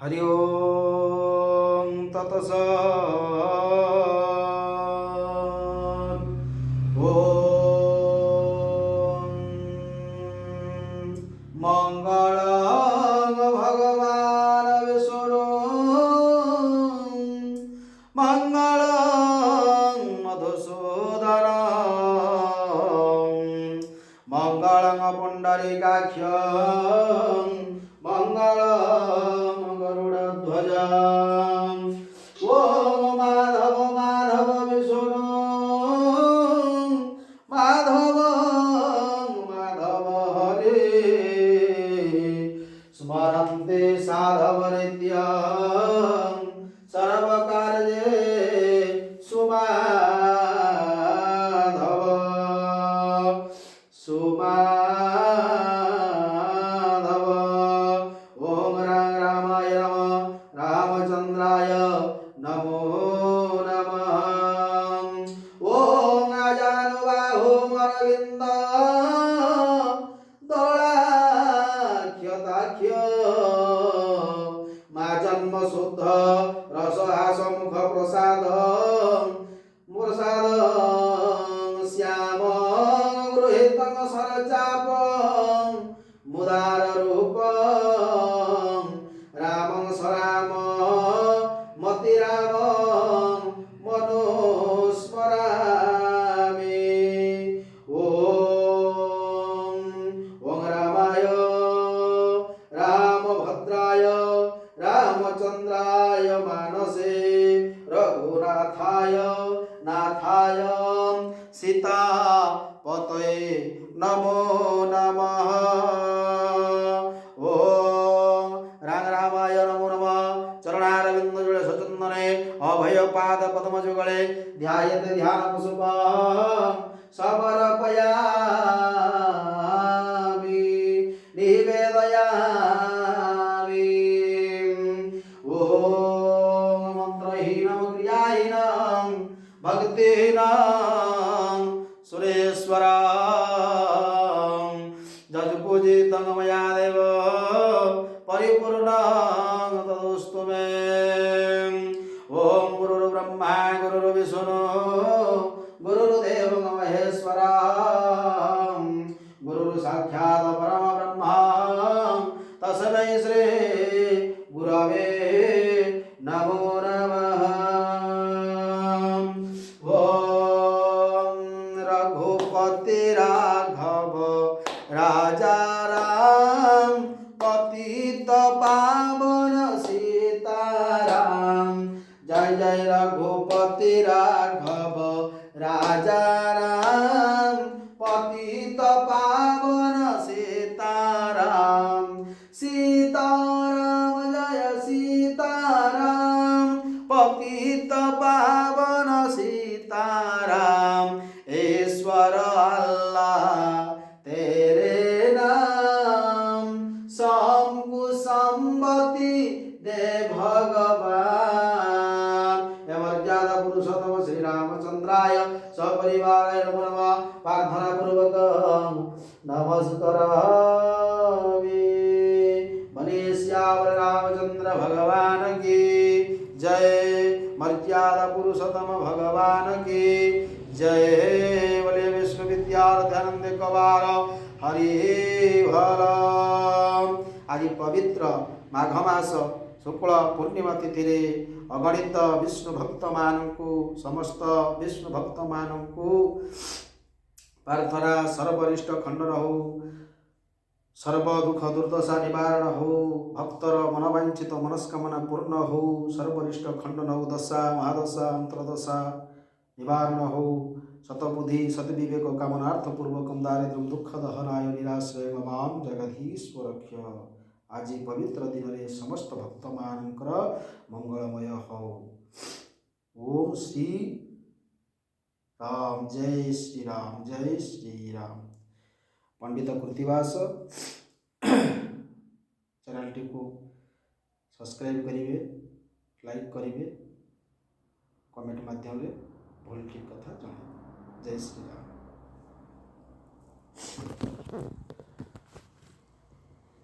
हरि ओम तत्सत्। ओम मंगलं भगवान विष्णु मंगलं मधुसूदन मंगलं पुंडरीकाक्ष मंगलं गरुडध्वज। ओम माधव माधव विष्णु माधव माधव हरे स्मरन्ते साधव नित्यं सर्वकार्ये सुमाधव सुमाधव। ओम रामाय नमः रामचंद्राय नमो नमः। ओम अजानुबाहु अरविंद दलाख्यताख्य मा जन्म शुद्ध रसहास मुख प्रसाद प्रसाद श्याम गृहीतम सरचाप मुदार रूप रामं सराम मति राम मनोस्मरामि। ओम रामाय रामभद्राय रामचंद्राय मानसे रघुनाथाय नाथाय सीतापतये नमो नमः। ओम रामाय नमो नमः। चरणारविंद जुड़े सचंदने अभय पाद पद्म जुगले ध्यायते ध्यान पुष्प समर्पयामि निवेदयामि। ओम मंत्रहीनं क्रियाहीनं भक्तिहीनं सुरेश्वरा जजपूजितं मया देव परिपूर्णं तदस्तु मे। ओम गुरुर्ब्रह्मा गुरुर्विष्णु गुरुर्देवो महेश्वरा गुरुर्साक्षात् परमब्रह्म तस्मै श्री गुरवे नमो नमः। ओम रघुपति राघव राजा राम पतित पावन सीताराम जय जय रघुपति राघव राजा राम पतित पावन सीताराम सीताराम जय सीताराम पतित पावन सीताराम ईश्वर अल्लाह तेरे नाम सबको संपत्ति दे भगवान। मर्यादा पुरुषोत्तम श्री रामचंद्राय सपरिवाराय नमो नमः। प्रार्थना पूर्वक नमस्कारामि। बने श्यावर रामचंद्र भगवान की जय। मर्यादा पुरुषोत्तम भगवान की जय। बोले विष्णु विद्यार्थी कवार हरि भल। आज पवित्र माघ मास शुक्ल पूर्णिमा तिथि अगणित विष्णु भक्त मानू समस्त विष्णु भक्त मानू प्रार्थना सर्वरिष्ठ खंडन हो सर्व दुख दुर्दशा निवारण हो भक्तर मनवांचित मनस्कामना पूर्ण हो सर्वरिष्ठ खंडन हो दशा महादशा अंतरदशा निवारण हो शतबुद्धि सतविवेक कामनार्थपूर्वक दारिद्र्य दुख दहनाय निराश्रय माम जगधीश्वरक्ष। आज पवित्र दिन में समस्त भक्त मानकर मंगलमय हो। ओम श्री राम जय श्री राम जय श्री राम। पंडित कृतिवास चैनल टी को सब्सक्राइब करेंगे लाइक करेंगे कमेंट माध्यम भूल ठीक कथा जन। जय श्री राम।